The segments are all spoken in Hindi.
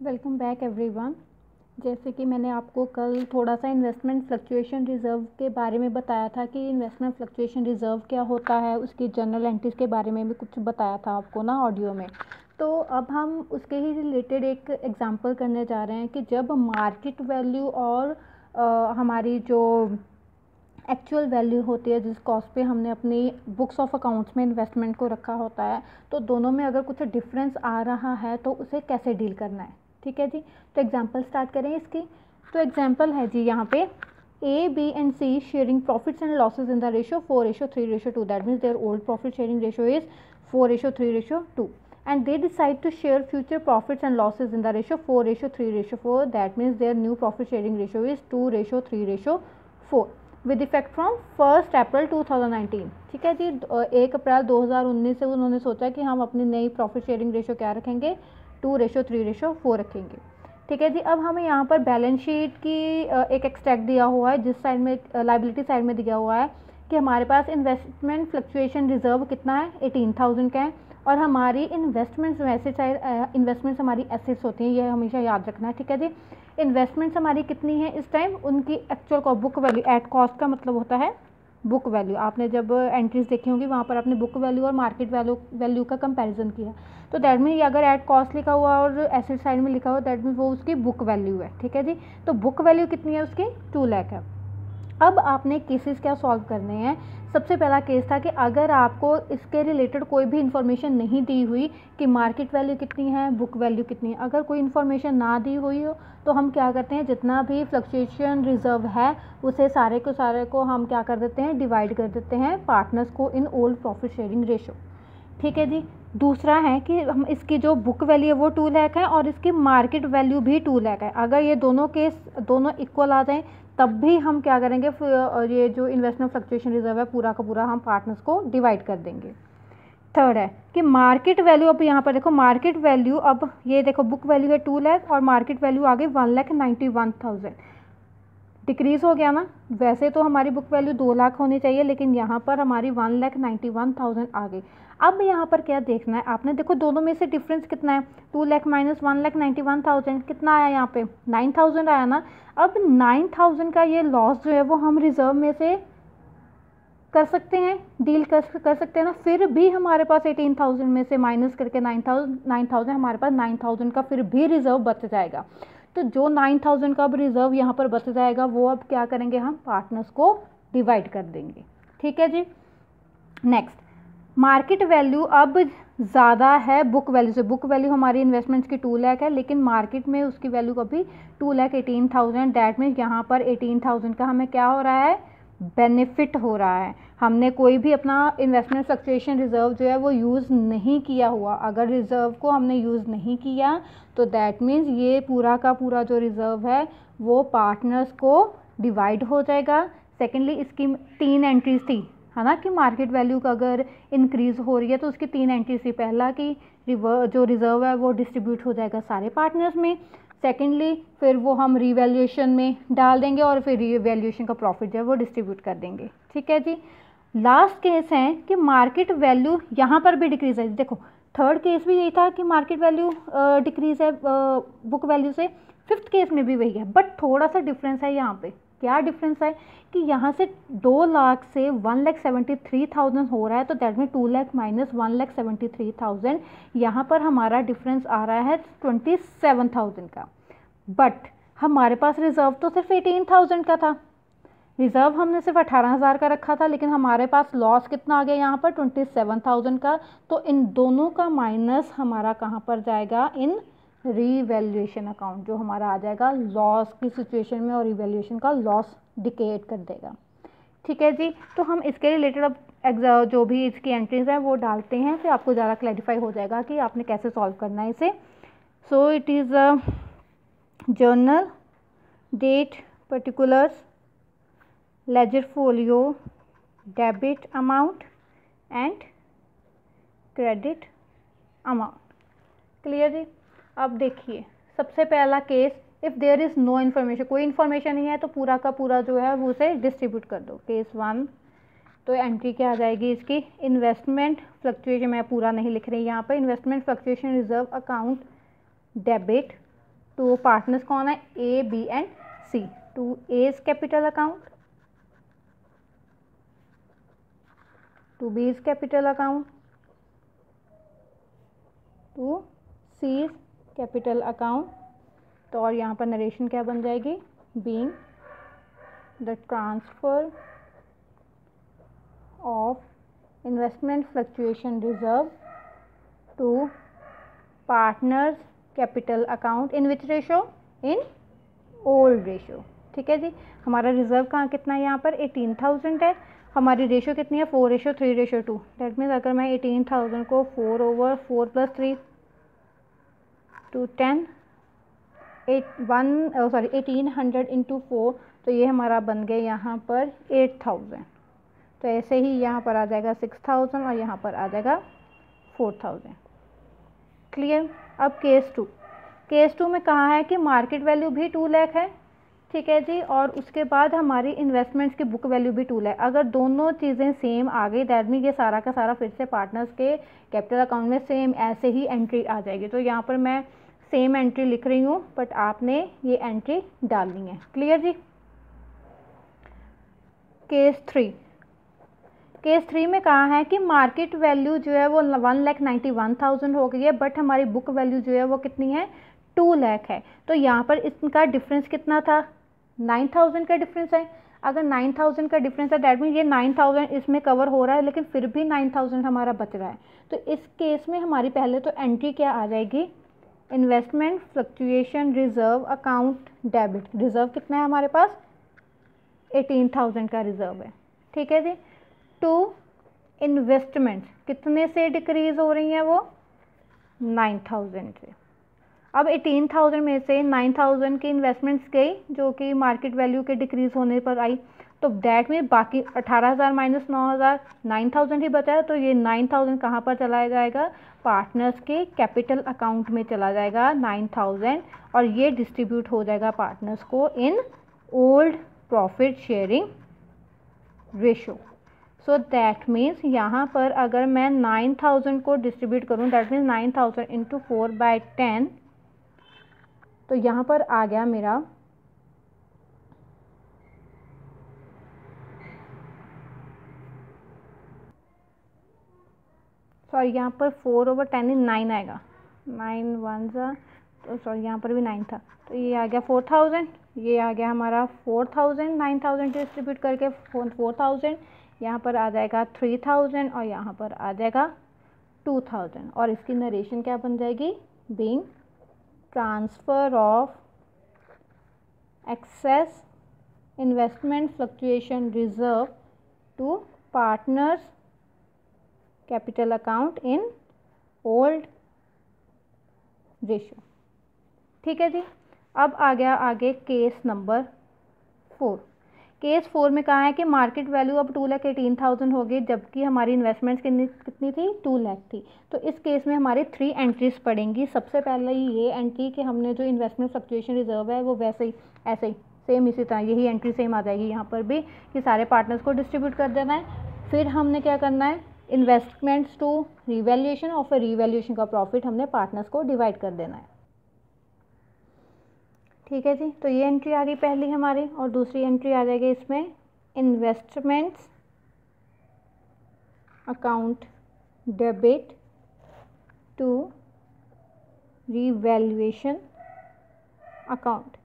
Welcome back everyone. जैसे कि मैंने आपको कल थोड़ा सा इन्वेस्टमेंट फ्लक्चुएशन रिज़र्व के बारे में बताया था कि इन्वेस्टमेंट फ्लक्चुएशन रिज़र्व क्या होता है, उसकी जर्नल एंट्रीज के बारे में भी कुछ बताया था आपको ना ऑडियो में। तो अब हम उसके ही रिलेटेड एक एग्जांपल करने जा रहे हैं कि जब मार्केट वैल्यू और हमारी जो एक्चुअल वैल्यू होती है जिस कॉस्ट पे हमने अपनी बुक्स ऑफ अकाउंट्स में इन्वेस्टमेंट को रखा होता है, तो दोनों में अगर कुछ डिफरेंस आ रहा है तो उसे कैसे डील करना है। ठीक है जी, तो एग्जांपल स्टार्ट करें इसकी। तो एग्जांपल है जी यहाँ पे A, B and C sharing profits and losses in the ratio 4:3:2. That means their old profit sharing ratio is 4:3:2 and they decide to share future profits and losses in the ratio 4:3:4. That means their new profit sharing ratio is 2:3:4 with effect from 1 अप्रैल 2019। ठीक है जी, 1 अप्रैल 2019 से उन्होंने सोचा कि हम अपनी नई प्रॉफिट शेयरिंग रेशो क्या रखेंगे, 2:3:4 रखेंगे। ठीक है जी, अब हमें यहाँ पर बैलेंस शीट की एक एक्सट्रैक्ट दिया हुआ है जिस साइड में लाइबिलिटी साइड में दिया हुआ है कि हमारे पास इन्वेस्टमेंट फ्लक्चुएशन रिजर्व कितना है, 18,000 का है और हमारी इन्वेस्टमेंट्स वैसे चाहे इन्वेस्टमेंट्स हमारी एसेट्स होती हैं, ये हमेशा याद रखना है। ठीक है जी, इन्वेस्टमेंट्स हमारी कितनी है इस टाइम, उनकी एक्चुअल का बुक वैल्यू एट कॉस्ट का मतलब होता है बुक वैल्यू। आपने जब एंट्रीज देखी होंगी वहाँ पर आपने बुक वैल्यू और मार्केट वैल्यू का कंपैरिजन किया, तो दैट मीन अगर एट कॉस्ट लिखा हुआ और एसेट साइड में लिखा हुआ दैट मीन वो उसकी बुक वैल्यू है। ठीक है जी, तो बुक वैल्यू कितनी है उसकी, 2 लाख है। अब आपने केसेस क्या सॉल्व करने हैं। सबसे पहला केस था कि अगर आपको इसके रिलेटेड कोई भी इन्फॉर्मेशन नहीं दी हुई कि मार्केट वैल्यू कितनी है, बुक वैल्यू कितनी है, अगर कोई इन्फॉर्मेशन ना दी हुई हो तो हम क्या करते हैं, जितना भी फ्लक्चुएशन रिजर्व है उसे सारे को हम क्या कर देते हैं, डिवाइड कर देते हैं पार्टनर्स को इन ओल्ड प्रॉफिट शेयरिंग रेशो। ठीक है जी, दूसरा है कि हम इसकी जो बुक वैल्यू है वो 2 लाख है और इसकी मार्केट वैल्यू भी 2 लाख है। अगर ये दोनों केस दोनों इक्वल आ जाएं तब भी हम क्या करेंगे, ये जो इन्वेस्टमेंट फ्लक्चुएशन रिजर्व है पूरा का पूरा हम पार्टनर्स को डिवाइड कर देंगे। थर्ड है कि मार्केट वैल्यू, अब यहाँ पर देखो मार्केट वैल्यू, अब ये देखो बुक वैल्यू है 2 लाख और मार्केट वैल्यू आ गई 1,91,000, डिक्रीज हो गया ना। वैसे तो हमारी बुक वैल्यू 2 लाख होनी चाहिए लेकिन यहाँ पर हमारी 1,91,000 आ गई। अब यहाँ पर क्या देखना है आपने, देखो दोनों में से डिफरेंस कितना है, 2 लाख माइनस 1,91,000 कितना आया यहाँ पे, 9,000 आया ना। अब 9,000 का ये लॉस जो है वो हम रिजर्व में से कर सकते हैं, डील कर सकते हैं ना। फिर भी हमारे पास 18,000 में से माइनस करके 9,000 हमारे पास 9,000 का फिर भी रिजर्व बच जाएगा। तो जो 9,000 का अब रिजर्व यहाँ पर बच जाएगा वो अब क्या करेंगे, हम पार्टनर्स को डिवाइड कर देंगे। ठीक है जी, नेक्स्ट मार्केट वैल्यू अब ज़्यादा है बुक वैल्यू से। बुक वैल्यू हमारी इन्वेस्टमेंट्स की 2 लाख है लेकिन मार्केट में उसकी वैल्यू अभी 2,18,000। डैट मीन्स यहाँ पर 18,000 का हमें क्या हो रहा है, बेनिफिट हो रहा है। हमने कोई भी अपना इन्वेस्टमेंट फ्लक्चुएशन रिजर्व जो है वो यूज़ नहीं किया हुआ। अगर रिजर्व को हमने यूज़ नहीं किया तो दैट मीन्स ये पूरा का पूरा जो रिजर्व है वो पार्टनर्स को डिवाइड हो जाएगा। सेकेंडली इसकी 3 एंट्रीज थी, है ना, कि मार्केट वैल्यू का अगर इंक्रीज़ हो रही है तो उसकी 3 एंट्रीज थी। पहला कि जो रिजर्व है वो डिस्ट्रीब्यूट हो जाएगा सारे पार्टनर्स में। सेकेंडली फिर वो हम रीवैल्यूएशन में डाल देंगे और फिर रीवैल्यूएशन का प्रॉफिट जो है वो डिस्ट्रीब्यूट कर देंगे। ठीक है जी, लास्ट केस है कि मार्केट वैल्यू यहाँ पर भी डिक्रीज है। देखो थर्ड केस भी यही था कि मार्केट वैल्यू डिक्रीज है बुक वैल्यू से, फिफ्थ केस में भी वही है, बट थोड़ा सा डिफरेंस है यहाँ पे। क्या डिफरेंस है कि यहाँ से 2 लाख से 1,73,000 हो रहा है, तो दैट मीन 2 लाख माइनस 1,73,000, यहाँ पर हमारा डिफरेंस आ रहा है 27,000 का। बट हमारे पास रिजर्व तो सिर्फ 18,000 का था, रिजर्व हमने सिर्फ 18,000 का रखा था लेकिन हमारे पास लॉस कितना आ गया यहाँ पर 27,000 का। तो इन दोनों का माइनस हमारा कहाँ पर जाएगा, इन रीवैल्यूएशन अकाउंट, जो हमारा आ जाएगा लॉस की सिचुएशन में और रीवैल्यूएशन का लॉस डिकेट कर देगा। ठीक है जी, तो हम इसके रिलेटेड अब जो भी इसकी एंट्रीज है वो डालते हैं, फिर आपको ज़्यादा क्लैरिफाई हो जाएगा कि आपने कैसे सॉल्व करना है इसे। So it is journal, date, particulars, ledger folio, debit amount and credit amount. Clear ji. अब देखिए सबसे पहला case, if there is no information, कोई इन्फॉर्मेशन नहीं है तो पूरा का पूरा जो है वो उसे डिस्ट्रीब्यूट कर दो। केस 1, तो एंट्री क्या आ जाएगी इसकी, इन्वेस्टमेंट फ्लक्चुएशन, मैं पूरा नहीं लिख रही यहाँ पर, investment fluctuation reserve account debit to partners कौन है, A B and C, to A's capital account, to B's capital account, to C's capital account. तो और यहाँ पर नरेशन क्या बन जाएगी, being the transfer of investment fluctuation reserve to partners capital account in which ratio, in old ratio. ठीक है जी, हमारा रिजर्व कहाँ कितना है, यहाँ पर 18,000 है, हमारी रेशो कितनी है 4:3:2। दैट मीन्स अगर मैं 18,000 को 4/4 + 3 to 10 1800 × 4, तो ये हमारा बन गया यहाँ पर 8,000। तो ऐसे ही यहाँ पर आ जाएगा 6,000 और यहाँ पर आ जाएगा 4,000। क्लियर। अब केस टू में कहा है कि मार्केट वैल्यू भी 2 लाख है, ठीक है जी, और उसके बाद हमारी इन्वेस्टमेंट्स की बुक वैल्यू भी 2 लाख। अगर दोनों चीज़ें सेम आ गई दैट मीन ये सारा का सारा फिर से पार्टनर्स के कैपिटल अकाउंट में सेम ऐसे ही एंट्री आ जाएगी। तो यहाँ पर मैं सेम एंट्री लिख रही हूँ बट आपने ये एंट्री डालनी है। क्लियर जी। केस थ्री में कहा है कि मार्केट वैल्यू जो है वो 1,91,000 हो गई है बट हमारी बुक वैल्यू जो है वो कितनी है 2 लाख है। तो यहाँ पर इसका डिफरेंस कितना था, 9,000 का डिफरेंस है। अगर 9,000 का डिफरेंस है दैट मीन ये 9,000 इसमें कवर हो रहा है लेकिन फिर भी 9,000 हमारा बच रहा है। तो इस केस में हमारी पहले तो एंट्री क्या आ जाएगी, investment fluctuation reserve account debit. Reserve कितना है हमारे पास 18,000 का रिजर्व है, ठीक है जी। टू इन्वेस्टमेंट्स कितने से डिक्रीज हो रही हैं वो 9,000 से। अब 18,000 में से 9,000 की इन्वेस्टमेंट्स गई जो कि मार्केट वैल्यू के डिक्रीज होने पर आई, तो दैट में बाकी 18,000 माइनस 9,000 9,000 ही बचा है। तो ये 9,000 कहाँ पर चला जाएगा, पार्टनर्स के कैपिटल अकाउंट में चला जाएगा 9,000 और ये डिस्ट्रीब्यूट हो जाएगा पार्टनर्स को इन old profit sharing ratio. So that means यहाँ पर अगर मैं 9,000 को डिस्ट्रीब्यूट करूँ दैट मीन्स 9,000 × 4/10, तो यहाँ पर आ गया मेरा सॉरी यहाँ पर 4/10 9 आएगा, 9 1 तो सॉरी यहाँ पर भी 9 था, तो ये आ गया 4,000, ये आ गया हमारा 4,000, 9,000 डिस्ट्रीब्यूट करके 4,000, यहाँ पर आ जाएगा 3,000 और यहाँ पर आ जाएगा 2,000 और इसकी नरेशन क्या बन जाएगी, being transfer of excess investment fluctuation reserve to partners capital account in old ratio. ठीक है जी। अब आ गया आगे केस नंबर 4। केस 4 में कहा है कि मार्केट वैल्यू अब 2,18,000 हो गई जबकि हमारी इन्वेस्टमेंट्स कितनी थी 2 लाख थी। तो इस केस में हमारी 3 एंट्रीज पड़ेंगी। सबसे पहले ये एंट्री कि हमने जो इन्वेस्टमेंट फ्लक्चुएशन रिजर्व है वो वैसे ही ऐसे ही सेम इसी तरह यही एंट्री सेम आ जाएगी यहाँ पर भी कि सारे पार्टनर्स को डिस्ट्रीब्यूट कर देना है। फिर हमने क्या करना है, इन्वेस्टमेंट्स टू रिवैल्यूएशन और फिर रिवैल्यूएशन का प्रॉफिट हमने पार्टनर्स को डिवाइड कर देना है। ठीक है जी। तो ये एंट्री आ गई पहली हमारी और दूसरी एंट्री आ जाएगी इसमें investments account debit to revaluation account.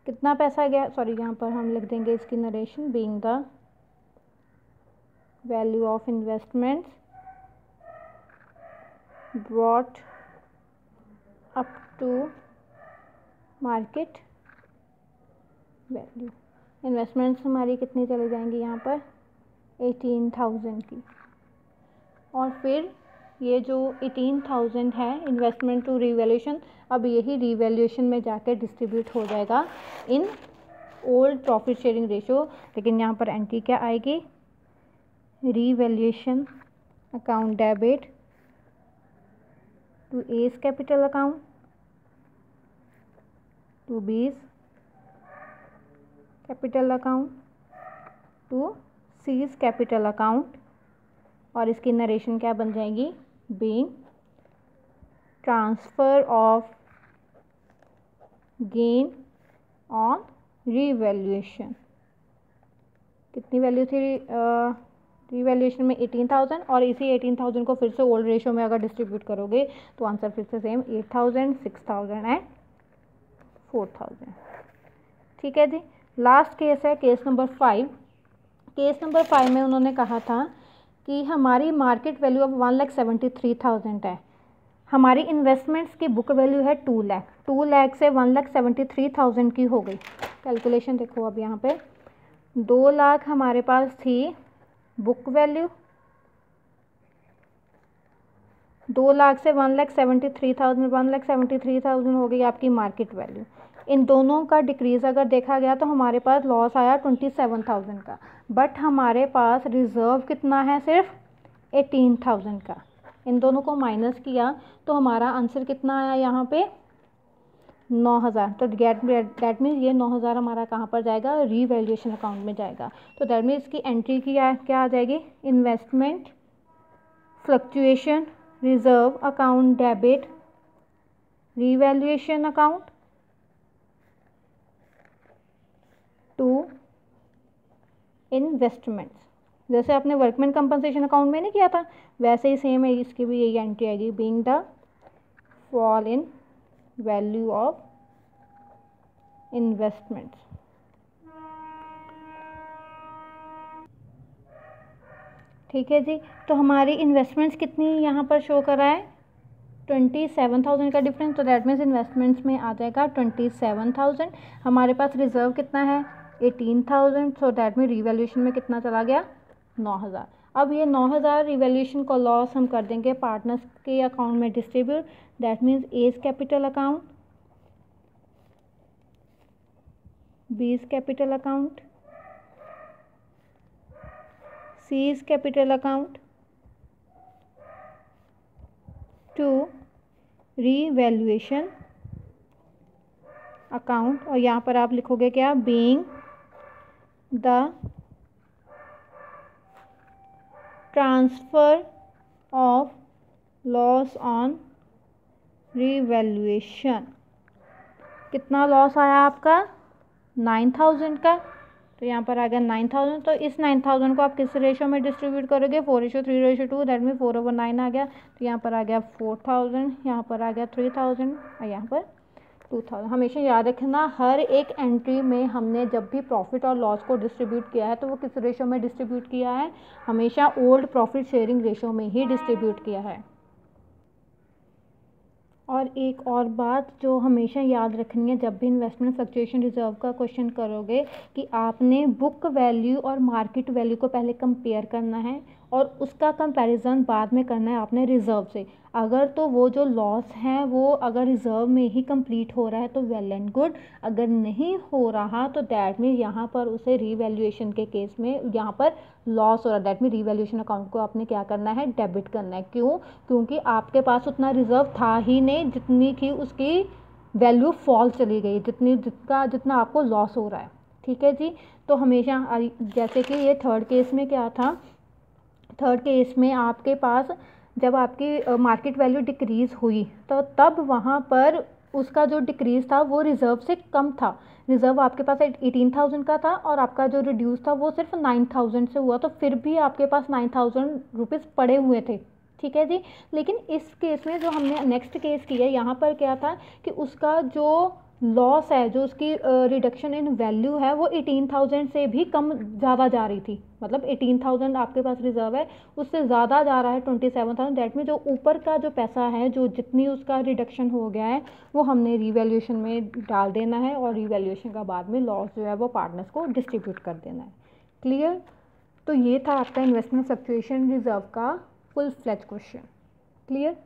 कितना पैसा गया, सॉरी यहाँ पर हम लिख देंगे इसकी narration, being the value of investments brought up to market value. Investments हमारी कितनी चली जाएंगी यहाँ पर 18,000 की और फिर ये जो 18,000 है इन्वेस्टमेंट टू रिवैल्यूएशन, अब यही रिवैल्यूएशन में जाकर डिस्ट्रीब्यूट हो जाएगा in old profit sharing ratio. लेकिन यहाँ पर एंट्री क्या आएगी, revaluation account debit to A's capital account to B's capital account to C's capital account और इसकी नरेशन क्या बन जाएगी, being transfer of gain on revaluation. कितनी वैल्यू थी रीवैल्यूएशन में? 18,000, और इसी 18,000 को फिर से ओल्ड रेशो में अगर डिस्ट्रीब्यूट करोगे तो आंसर फिर से सेम 8,000, 6,000 एंड 4,000। ठीक है जी। लास्ट केस है केस नंबर 5। केस नंबर 5 में उन्होंने कहा था कि हमारी मार्केट वैल्यू अब 1,73,000 है, हमारी इन्वेस्टमेंट्स की बुक वैल्यू है 2 लाख, 2 लाख से 1,73,000 की हो गई। कैलकुलेशन देखो अब यहाँ पे 2 लाख हमारे पास थी बुक वैल्यू, 2 लाख से 1,73,000, 1,73,000 हो गई आपकी मार्केट वैल्यू। इन दोनों का डिक्रीज़ अगर देखा गया तो हमारे पास लॉस आया 27,000 का, बट हमारे पास रिज़र्व कितना है? सिर्फ 18,000 का। इन दोनों को माइनस किया तो हमारा आंसर कितना आया यहाँ पे? 9,000। तो दैट मीन्स ये 9,000 हमारा कहाँ पर जाएगा? रीवैल्यूएशन अकाउंट में जाएगा। तो दैट मीन्स इसकी एंट्री की क्या आ जाएगी? Investment fluctuation reserve account debit revaluation account to investments. जैसे आपने वर्कमैन कंपनसेशन अकाउंट में नहीं किया था, वैसे ही सेम है, इसकी भी यही एंट्री आएगी, being the fall in value of investments. ठीक है जी। तो हमारी इन्वेस्टमेंट्स कितनी यहाँ पर शो कर रहा है? 27,000 का डिफरेंस। तो दैट मीन्स इन्वेस्टमेंट्स में आ जाएगा 27,000। हमारे पास रिजर्व कितना है? 18,000। सो दैट मीन रिवैल्यूएशन में कितना चला गया? 9,000। अब ये 9,000 रिवैल्यूएशन को लॉस हम कर देंगे पार्टनर्स के अकाउंट में distribute. That means A's capital account, B's capital account, C's capital account to revaluation account. और यहाँ पर आप लिखोगे क्या? Being the transfer of loss on revaluation. कितना लॉस आया आपका? 9,000 का। तो यहाँ पर आ गया 9,000। तो इस 9,000 को आप किस रेशो में डिस्ट्रीब्यूट करोगे? 4:3:2। दैट मीन 4/9 आ गया। तो यहाँ पर आ गया 4,000, यहाँ पर आ गया 3,000 और यहाँ पर 2,000। हमेशा याद रखना, हर एक एंट्री में हमने जब भी प्रॉफिट और लॉस को डिस्ट्रीब्यूट किया है तो वो किस रेशो में डिस्ट्रीब्यूट किया है? हमेशा ओल्ड प्रॉफिट शेयरिंग रेशो में ही डिस्ट्रीब्यूट किया है। और एक और बात जो हमेशा याद रखनी है जब भी इन्वेस्टमेंट फ्लक्चुएशन रिजर्व का क्वेश्चन करोगे, कि आपने बुक वैल्यू और मार्केट वैल्यू को पहले कंपेयर करना है और उसका कंपैरिजन बाद में करना है आपने रिजर्व से। अगर तो वो जो लॉस है वो अगर रिजर्व में ही कंप्लीट हो रहा है तो वेल एंड गुड, अगर नहीं हो रहा तो दैट मीन यहाँ पर उसे रीवैल्यूएशन के केस में यहाँ पर लॉस हो रहा है, दैट मीन रीवैल्यूएशन अकाउंट को आपने क्या करना है? डेबिट करना है। क्यों? क्योंकि आपके पास उतना रिजर्व था ही नहीं जितनी की उसकी वैल्यू फॉल चली गई, जितना आपको लॉस हो रहा है। ठीक है जी। तो हमेशा जैसे कि ये थर्ड केस में क्या था? थर्ड केस में आपके पास जब आपकी मार्केट वैल्यू डिक्रीज़ हुई तो तब वहाँ पर उसका जो डिक्रीज़ था वो रिज़र्व से कम था। रिज़र्व आपके पास 18,000 का था और आपका जो रिड्यूस था वो सिर्फ 9,000 से हुआ, तो फिर भी आपके पास 9,000 रुपीज़ पड़े हुए थे। ठीक है जी। लेकिन इस केस में जो हमने नेक्स्ट केस किया, यहाँ पर क्या था कि उसका जो लॉस है, जो उसकी रिडक्शन इन वैल्यू है वो 18,000 से भी कम ज़्यादा जा रही थी। मतलब 18,000 आपके पास रिजर्व है, उससे ज़्यादा जा रहा है 27,000। दैट में जो ऊपर का जो पैसा है, जो जितनी उसका रिडक्शन हो गया है वो हमने रीवैल्यूएशन में डाल देना है और रीवैल्यूएशन का बाद में लॉस जो है वो पार्टनर्स को डिस्ट्रीब्यूट कर देना है। क्लियर? तो ये था आपका इन्वेस्टमेंट फ्लक्चुएशन रिजर्व का फुल फ्लेज क्वेश्चन। क्लियर?